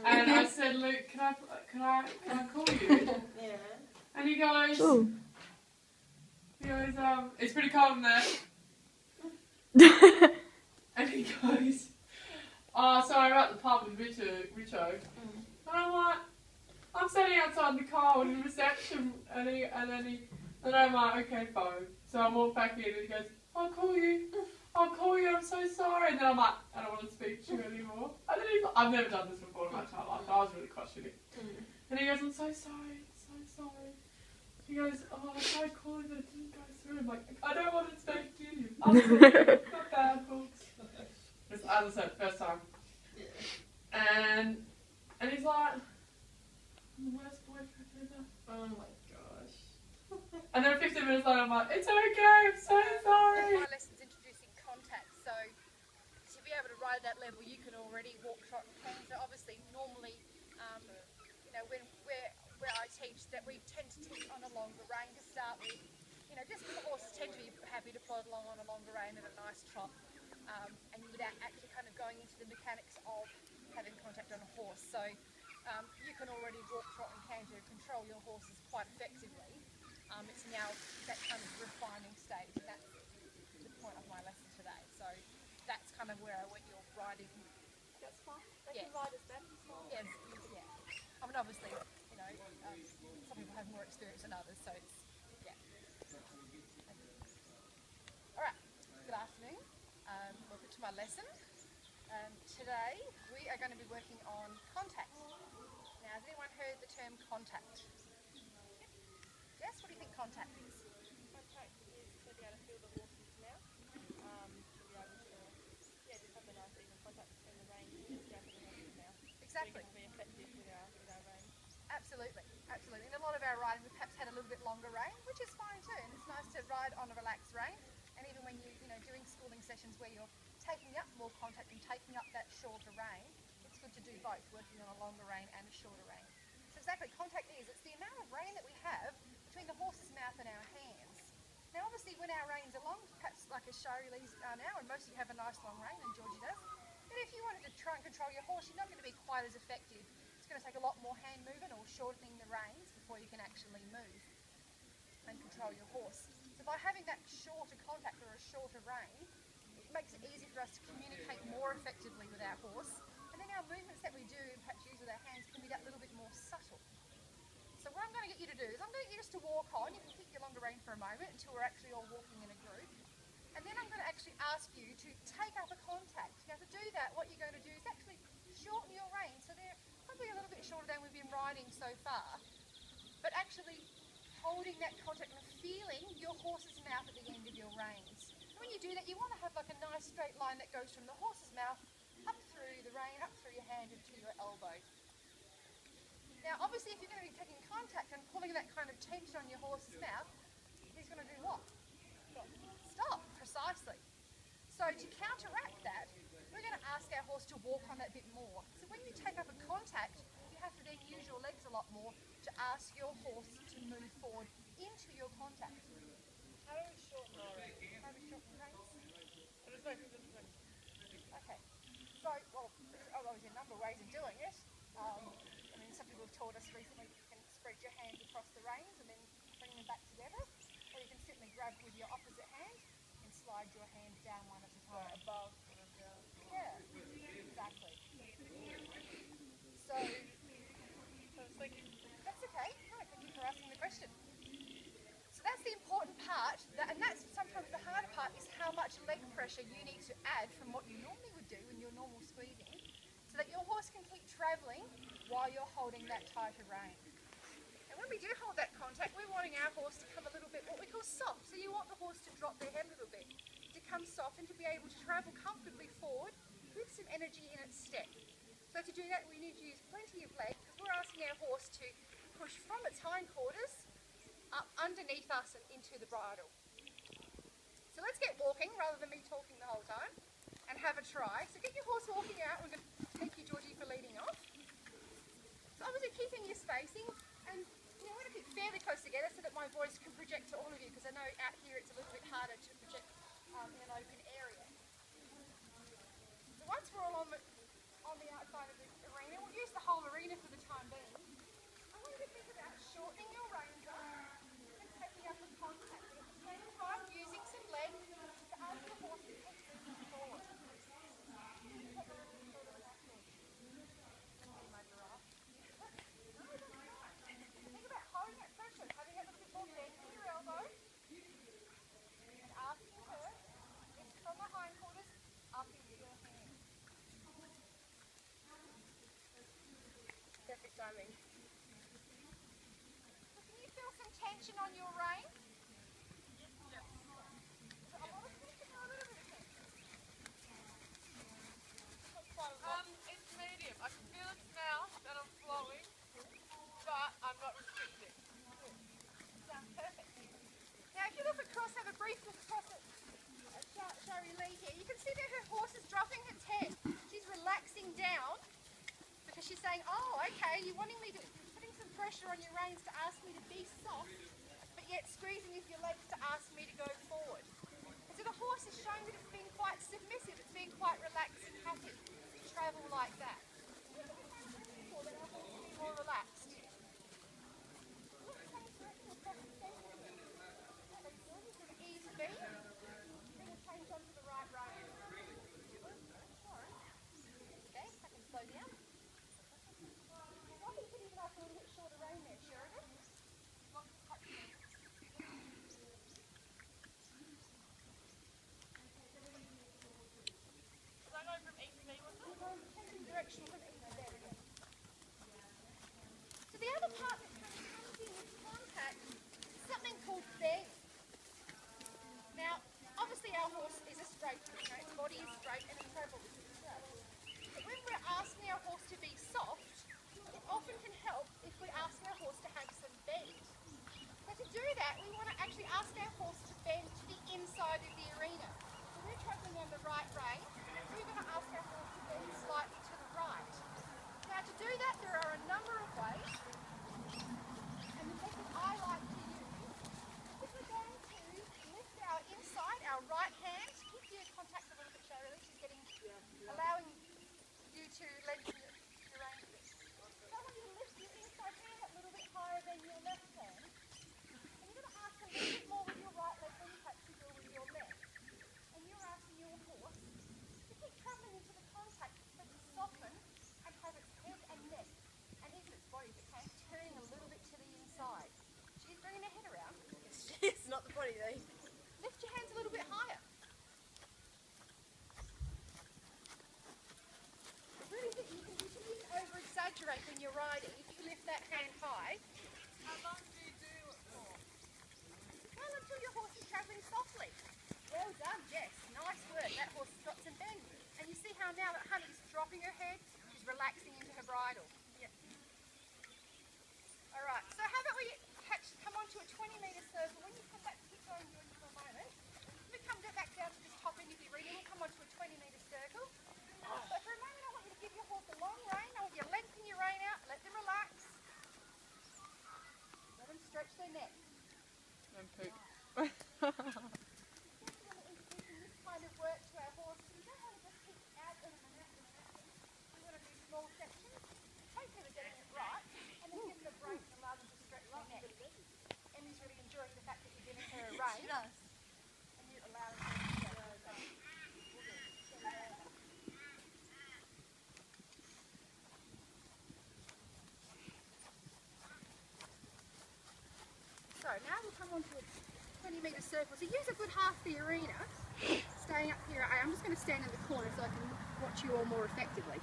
And I said, Luke, can I call you? Yeah. And he goes, Ooh. It's pretty cold in there. And he goes, oh, sorry, we're at the pub with Richo. And I'm like, I'm standing outside in the car in reception, and I'm like, okay, phone. So I walk back in, and he goes, I'll call you, I'm so sorry. And then I'm like, I don't want to speak to you anymore. And then he's like, I've never done this before in my entire life, but I was really questioning. And he goes, I'm so sorry, so sorry. He goes, oh, I tried calling, but it didn't go through. I'm like, I don't want to speak to you. I'm sorry, it's not bad, folks. As I said, first time. And he's like, I'm the worst boyfriend ever. Oh my gosh. And then 15 minutes later, I'm like, it's okay, I'm so sorry. My lesson's introducing contact, so to be able to ride at that level, you can already walk, trot, and hang. So obviously, normally, you know, where I teach, that we tend to teach on a longer rein to start with. You know, just because the horses tend to be happy to plod along on a longer rein at a nice trot, and without actually kind of going into the mechanics of having contact on a horse. So you can already walk, trot, and canter and control your horses quite effectively. It's now that kind of refining stage, and that's the point of my lesson today. So that's kind of where I want your riding. That's fine. They can ride as them. Yes, yeah. I mean, obviously, you know, some people have more experience than others, so it's, yeah. All right, good afternoon. Welcome to my lesson. Today we are going to be working on contact. Now, has anyone heard the term contact? Yes, what do you think contact is? Contact is to be able to feel the horse's mouth, to be able to, just have a nice even contact between the reins and the horse's mouth. Exactly. So we can be effective with our reins. Absolutely, absolutely. In a lot of our riding, we perhaps had a little bit longer rein, which is fine too. And it's nice to ride on a relaxed rein. And even when you know, doing schooling sessions where you're taking up more contact and taking up that shorter rein, it's good to do both, working on a longer rein and a shorter rein. So exactly, contact is, it's the amount of rein that we have between the horse's mouth and our hands. Now obviously when our reins are long, perhaps like as Shari's are now, and most of you have a nice long rein, and Georgie does, but if you wanted to try and control your horse, you're not going to be quite as effective. It's going to take a lot more hand movement or shortening the reins before you can actually move and control your horse. So by having that shorter contact or a shorter rein, it makes it easy for us to communicate more effectively with our horse, and then our movements that we do, perhaps use with our hands, can be that little bit more subtle. So what I'm going to get you to do is I'm going to get you just to walk on. You can keep your longer rein for a moment until we're actually all walking in a group. And then I'm going to actually ask you to take up a contact. Now to do that, what you're going to do is actually shorten your rein. So they're probably a little bit shorter than we've been riding so far. But actually holding that contact and feeling your horse's mouth at the end of your reins. And when you do that, you want to have like a nice straight line that goes from the horse's mouth up through the rein, up through your hand and to your elbow. Now obviously if you're going to be taking contact and pulling that kind of tension on your horse's mouth, he's going to do what? Stop, precisely. So to counteract that, we're going to ask our horse to walk on that bit more. So when you take up a contact, you have to then use your legs a lot more to ask your horse to move forward into your contact. How do we shorten our reins? How do we shorten the reins? Okay. So, well, there's a number of ways of doing it. I mean, some people have taught us recently that you can spread your hands across the reins and then bring them back together, or you can simply grab with your opposite hand and slide your hand down one at a time. Above and down. Yeah, exactly. So, that's okay. No, thank you for asking the question. So that's the important part, and that's sometimes the harder part, is how much leg pressure you need to add from what you normally would do in your normal squeezing, so that your horse can keep travelling while you're holding that tighter rein. And when we do hold that contact, we're wanting our horse to come a little bit what we call soft. So you want the horse to drop their head a little bit, to come soft and to be able to travel comfortably forward with some energy in its step. So to do that, we need to use plenty of leg, because we're asking our horse to push from its hindquarters up underneath us and into the bridle. So let's get walking rather than me talking the whole time, and have a try. So get your horse walking out. We're going to thank you, Georgie, for leading off. So obviously keeping your spacing, and you know, we're going to keep fairly close together so that my voice can project to all of you, because I know out here it's a little bit harder to project in an open area. So once we're all on the outside of the arena, we'll use shortening your reins up and taking up the contact. But at the same time, using some legs to ask the horse to keep moving forward. Take a little bit shorter than that horse. My giraffe. No, that's fine. Think about holding that pressure, having a little bit more bend in your elbow, and asking her, lift from the hindquarters up into your hand. Perfect timing. So can you feel some tension on your rein? Yep. Is it a lot of tension or a little bit of tension? Not quite a lot. It's medium. I can feel it now that I'm flowing, but I'm not restricted. Sounds perfect. Now if you look across, have a brief look across at Shari Lee here, you can see that her horse is dropping its head. She's relaxing down because she's saying, oh, okay, you're wanting me to, putting some pressure on your reins to ask me to be soft, but yet squeezing with your legs to ask me to go forward. And so the horse is showing that it's being quite submissive, it's being quite relaxed and happy to travel like that. That our horse will be more relaxed. Ease B, then we'll change onto the right rein. Okay, I can slow down. I think you could even ask a little bit shorter rein there, Sheridan. Was I going from E to B, wasn't it? Changing direction from E to there again. So the other part that kind of comes in with contact is something called bend. Now, obviously our horse is a straight, its body is straight and it travels straight. But when we're asking our horse to be soft, it often can help if we ask our horse to have some bend. So to do that, we want to actually ask our horse to bend to the inside of the arena. So we're travelling on the right rein, we're going to ask our horse to bend slightly to the right. Now to do that, there are a number of ways, and the method I like to use is we're going to lift our inside, our right hand, keep your contact a little bit, Shirley, she's getting, allowing you to lengthen your rein a bit. So I want you to lift your inside hand a little bit higher than your left hand, and you're going to ask a little bit more with your right leg than perhaps you will with your left. And you're asking your horse to keep travelling into the contact so to soften and have its head and neck, and even its body, if it can, turning a little bit to the inside. She's bringing her head around. It's not the body though. Lift your hands a little bit higher. I really think you shouldn't over-exaggerate when you're riding. If you lift that hand high, How long do you do it for? well, until your horse is travelling softly. Well done, yes. Nice work. That horse has got some bend. And you see how now that Honey's dropping her head, she's relaxing into her bridle. Yep. All right, so how about we come onto a 20-metre circle. When you come back, keep going doing it for a moment. When we come back down to this top end of the arena, we'll come onto a 20-metre circle. So for a moment, I want you to give your horse a long rein. I want you to lengthen your rein out, let them relax. Let them stretch their neck. And poop. Introducing this kind of work to our horse. We don't want to just keep out and out. We want to do small sections. Hopefully we're getting it right. And then give them a break and allow them to stretch their neck. Emmy's really enjoying the fact that you're giving her a rein. She does. And you're allowing her to stretch her neck. So now we'll come on to a 20-metre circle. So use a good half the arena. Staying up here, I'm just going to stand in the corner so I can watch you all more effectively.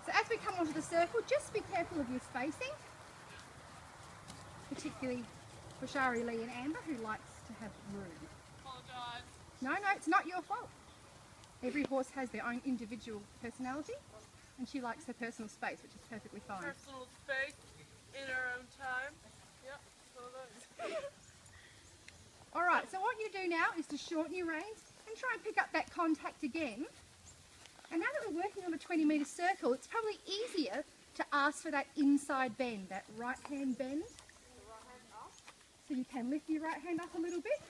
So as we come onto the circle, just be careful of your spacing, particularly for Shari Lee and Amber, who likes to have room. Apologise. No, it's not your fault. Every horse has their own individual personality, and she likes her personal space, which is perfectly fine. Personal space in our own time. Yep, that's all it is. All right, so what you do now is to shorten your reins and try and pick up that contact again. And now that we're working on a 20-metre circle, it's probably easier to ask for that inside bend, that right hand bend. So you can lift your right hand up a little bit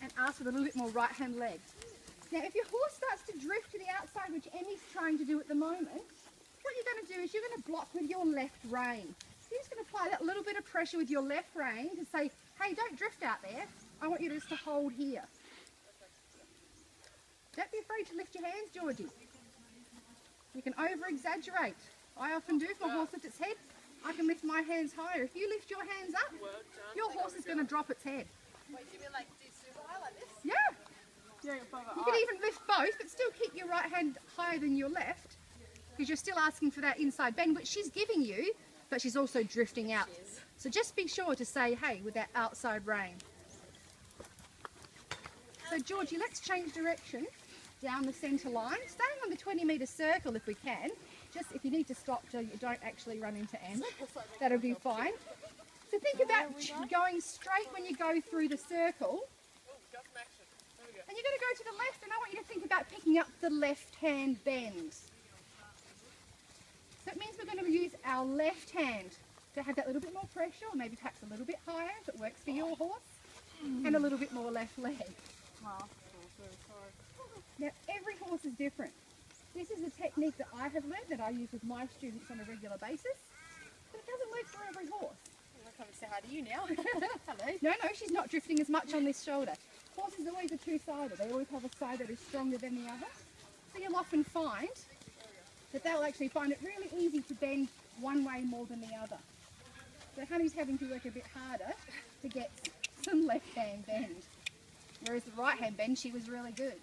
and ask with a little bit more right hand leg. Now if your horse starts to drift to the outside, which Emmy's trying to do at the moment, what you're going to do is you're going to block with your left rein. You're just going to apply that little bit of pressure with your left rein to say, hey, don't drift out there. I want you just to hold here. Don't be afraid to lift your hands, Georgie. You can over-exaggerate. I often do. If my horse lifts its head, I can lift my hands higher. If you lift your hands up, your horse is going to drop its head. Wait, do you mean like do super high like this? Yeah. Yeah, You can even lift both, but still keep your right hand higher than your left, because you're still asking for that inside bend, which she's giving you, but she's also drifting out. So just be sure to say, hey, with that outside rein. So Georgie, let's change direction down the centre line, staying on the 20-metre circle if we can. Just if you need to stop so you don't actually run into ends, that'll be fine. So think about going straight when you go through the circle. And you're going to go to the left, and I want you to think about picking up the left-hand bend. So it means we're going to use our left hand to have that little bit more pressure, or maybe perhaps a little bit higher if it works for your horse, and a little bit more left leg. Now, every horse is different. This is a technique that I have learned that I use with my students on a regular basis, but it doesn't work for every horse. I'll come and say hi to you now. Hello. No, she's not drifting as much on this shoulder. Horses always are two-sided. They always have a side that is stronger than the other. So you'll often find that they'll actually find it really easy to bend one way more than the other. So Honey's having to work a bit harder to get some left-hand bend, whereas the right-hand bend, she was really good.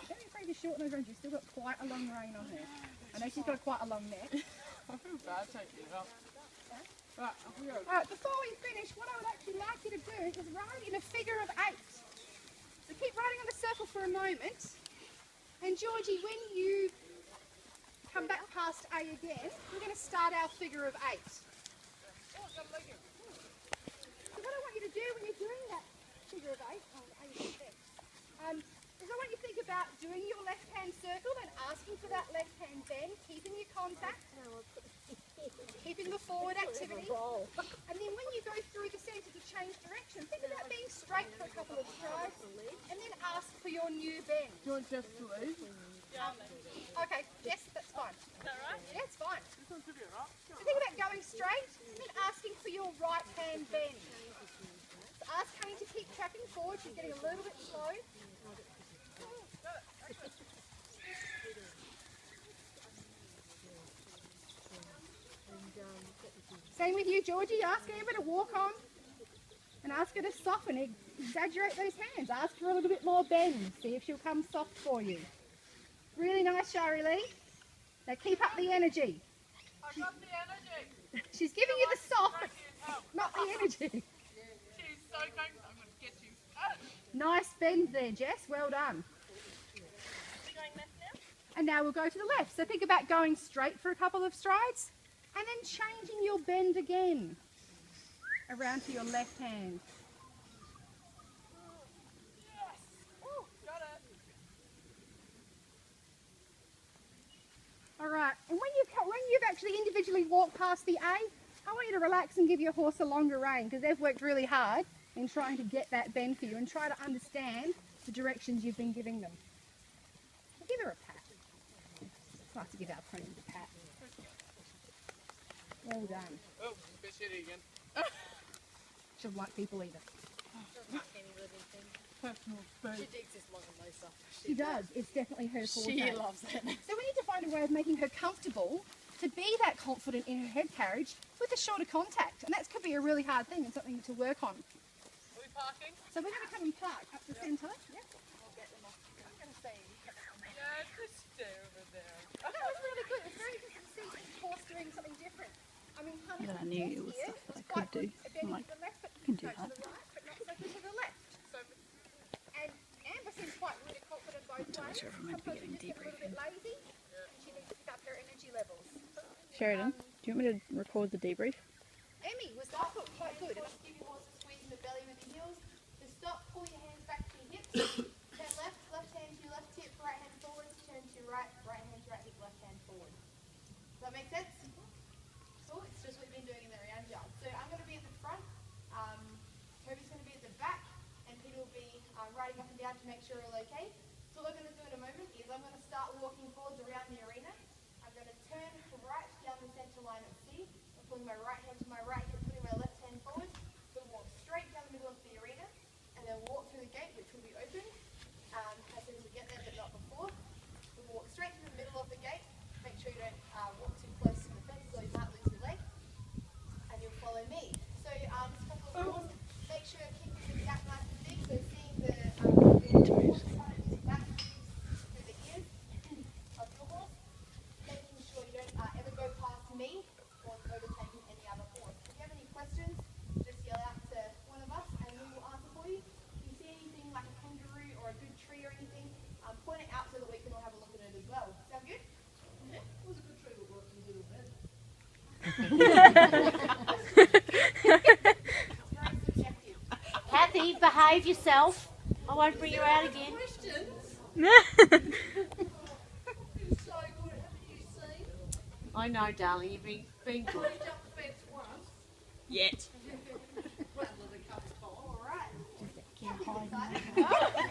Don't be afraid to shorten those reins. You've still got quite a long rein on her. I know she's got quite a long neck. I feel bad taking it up. Right, off we go. Alright, before we finish, what I would actually like you to do is ride in a figure of 8. So keep riding on the circle for a moment. And Georgie, when you come back past A again, we're going to start our figure of 8. So what I want you to do when you're doing that figure of 8, is I want you to think about doing your left-hand circle and asking for that left-hand bend, keeping your contact, keeping the forward activity, and then when you go through the centre to change direction, think about being straight for a couple of strides, and then ask for your new bend. Do you want Jess to leave? Okay, yes, that's fine. Is that right? Yeah, it's fine. This one should be alright. So think about going straight, and then asking for your right-hand bend. So ask Honey to keep tracking forward. She's getting a little bit slow. Same with you, Georgie. Ask Amber to walk on and ask her to soften, exaggerate those hands. Ask for a little bit more bend. See if she'll come soft for you. Really nice, Shari Lee. Now keep up the energy. I got the energy. She's giving you the soft, not the energy. She's so going. I'm going to get you. Nice bend there, Jess. Well done. We're going left now? And now we'll go to the left. So think about going straight for a couple of strides and then changing your bend again around to your left hand. Yes. Oh, got it. All right, and when you've actually individually walked past the A, I want you to relax and give your horse a longer rein, because they've worked really hard in trying to get that bend for you, and try to understand the directions you've been giving them. Give her a pat. It's nice to give our ponies a pat. Well done. Oh, a bit shitty again. She doesn't like people either. Any living thing. Personal She space. digs this long and low stuff. She does. It's definitely her forte. She loves it. So we need to find a way of making her comfortable to be that confident in her head carriage with a shorter contact. And that could be a really hard thing and something to work on. Are we parking? So we're going to come and park up the centre. Yep. I'll get them off. I'm going to say, Yeah, just stay over there. That was really good. It's very good to see each horse doing something different. I mean, Honey, But I knew it was here stuff that I quite could do. good at bending I'm like, to the left, but can do no, that. to the right, but not so good to the left. And Amber seems quite really confident both ways. not sure if I'm meant to be Sometimes getting she just gets a little bit lazy, and she needs to pick up her energy levels. Sheridan, do you want me to record the debrief? Emmy was I thought quite good. And I'll give you horse a squeeze in the belly with the heels. Just stop, pull your hands back to your hips. Turn left, left hand to your left hip, right hand forwards, turn to your right, right hand to right hip, left hand forward. Does that make sense? Cool, it's just what we've been doing in the round yard. So I'm going to be at the front, Toby's going to be at the back, and Peter will be riding up and down to make sure we're all okay. So what we're going to do in a moment is is I'm going to start walking forwards around the arena. I'm going to turn right down the centre line at C. I'm pulling my right hand to my right hip, putting my left hand forward. So walk straight down the middle of the arena, and then walk through the gate, which will be open as soon as we get there, but not before. We'll walk straight to the middle of the gate. Make sure you don't walk too close to the fence, or you might lose your leg. And you'll follow me. So just a couple of rules. Make sure you're keeping the gap nice and big. So seeing the horse kind of using that through the ears of your horse. Making sure you don't ever go past me or overtaking any other horse. If you have any questions, just yell out to one of us and we will answer for you. If you see anything like a kangaroo or a good tree or anything, point it out so that we can all have a look at it as well. Sound good? Yeah, it was a good tree, but worked a little bit. Kathy, behave yourself. I won't bring you out again. Questions? Yeah. It's so good, haven't you seen? I know, darling. You've been good. I jumped the fence once. Yet. Well, another couple of times.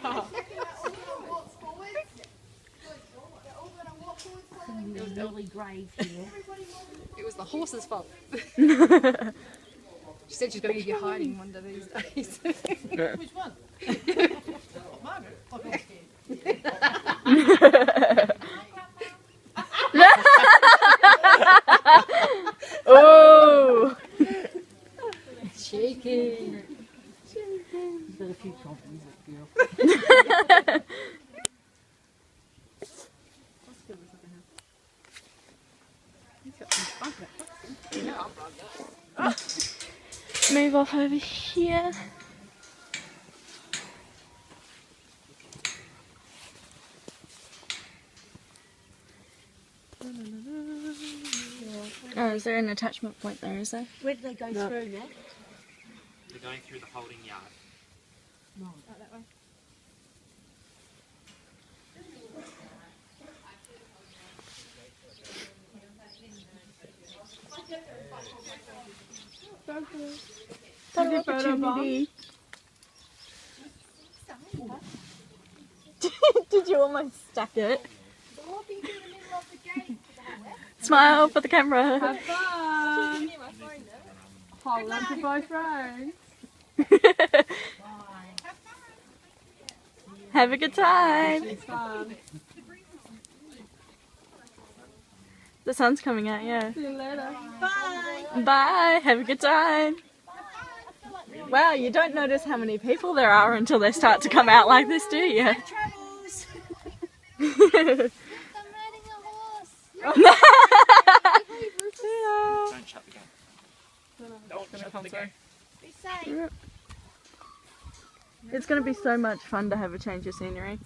All right. There was early grave here. It was the horse's fault. She said she's going to give you hiding one of these days. Which one? Margaret? I got scared. Oh. Cheeky. You've got a few compliments, girl. Move off over here. Oh, is there an attachment point there, is there? Where did they go through, Matt? They're going through the holding yard. Got an opportunity. Did you almost stack it? Walking through the middle of the gate to the left. Smile for the camera. Have fun! Hold on to both reins. Have a good time. It's fun. The sun's coming out, yeah. See you later. Bye. Have a good time. Wow, you don't notice how many people there are until they start to come out like this, do you? Travels. I'm riding a horse. Don't shut the gate. Don't shut the gate. Be safe. It's going to be so much fun to have a change of scenery.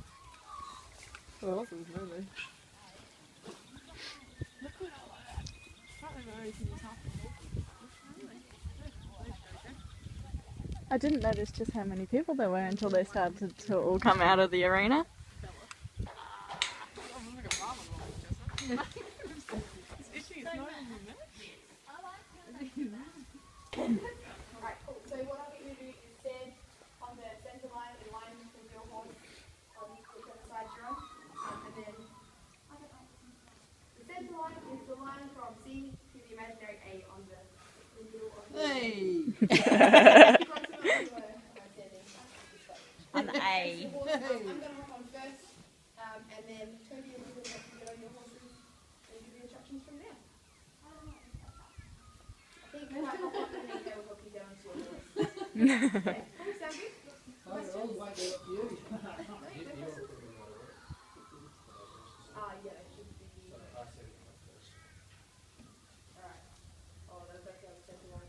Well, this is really. I didn't notice just how many people there were until they started to all come out of the arena. Alright, cool. So what I'll get you to do is stand on the centre line in line with your horse on whichever side you're on. And then the centre line is the line from C to the imaginary A on the middle of the Hey! An A. I'm going to hop on first and then turn you a little bit to get on your horses and give you instructions from there. I think you might hop on and then they will help you get onto your horse. Okay, cool, sound good? Questions? No, questions? Yeah, it should be. Alright. Oh, that's the second one.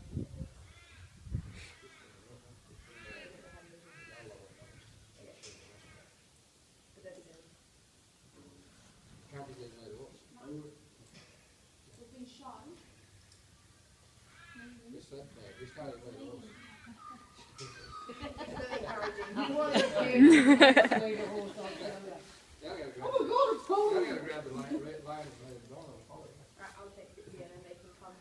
We've been shown. It's really encouraging. You want to do. Right, I'll take it again and they can come.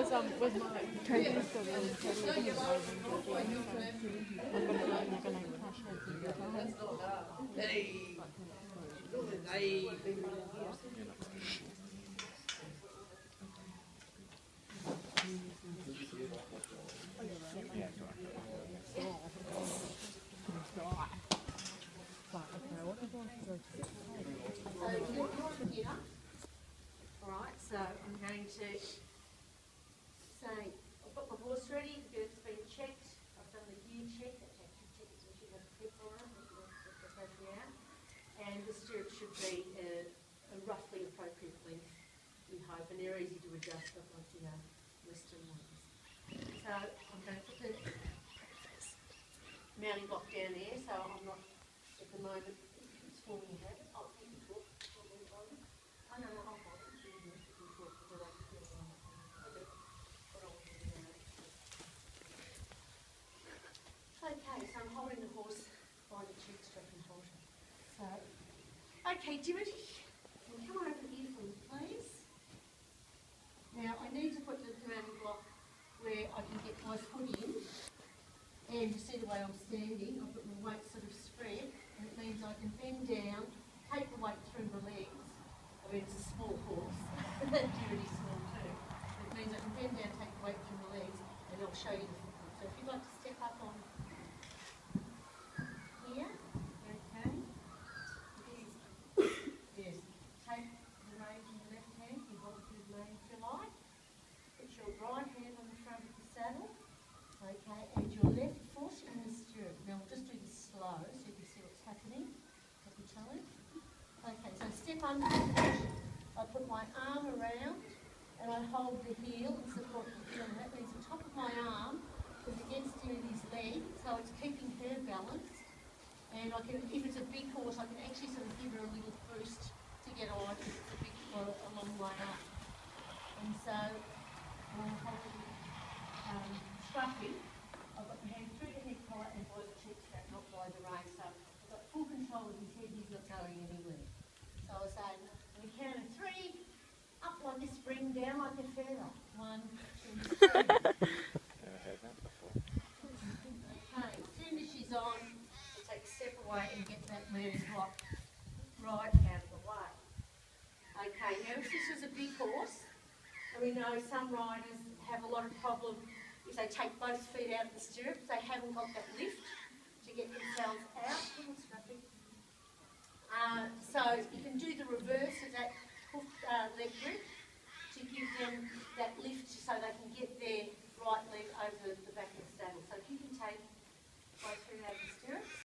Where's my training still the other totally different ways than Georgina, so I'm gonna clash heads with your guys. Alright, so I'm going to say, I've got my horse ready, the girth's been checked, I've done the gear check, that's actually checked so she has a clip on it, out. And the stirrup should be a roughly appropriate length, we hope, and they're easy to adjust, not like the Western ones. So I'm going to put the mounting block down there, so I'm not, at the moment, it's forming a habit. Oh, thank you, Brooke. Oh, no, I'll hold it. Okay, so I'm holding the horse by the cheek strap and halter. So, okay, Jimmy, can you come over here for me, please? Now, I need to put the mounting block where I can get my foot in, and you see the way I'm standing, I've got my weight sort of spread, and it means I can bend down, take the weight through the legs. I mean, it's a small horse, Judy's small too. It means I can bend down, take the weight through the legs, and I'll show you the footprint. So if you'd like to step up on here, okay. Yes, take the reins in the left hand, you hold it with the rein if you like. Put your right hand on the front of the saddle, okay, and your left foot in the stirrup. Now we'll just do this slow so you can see what's happening at the time. Okay, so step under the foot, I put my arm around and I hold the heel and support the heel. And that means the top of my arm is against Dimity's leg, so it's keeping her balanced. And I can, if it's a big horse, I can actually sort of give her a little boost to get on if it's a big or a long way up. And so I'll hold scruffy. I've got my hand through the head collar and by the cheek strap, not by the rein. So I've got full control of his head, he's not going anywhere. So I was saying, on the count of 3, up like this, spring, down like a feather. 1, 2, 3. Never heard that before. Okay, as soon as she's on, I'll take a step away and get that mounting block right out of the way. Okay, now if this was a big horse, and we know some riders have a lot of problem if they take both feet out of the stirrups, they haven't got that lift to get themselves out. So you can do the reverse of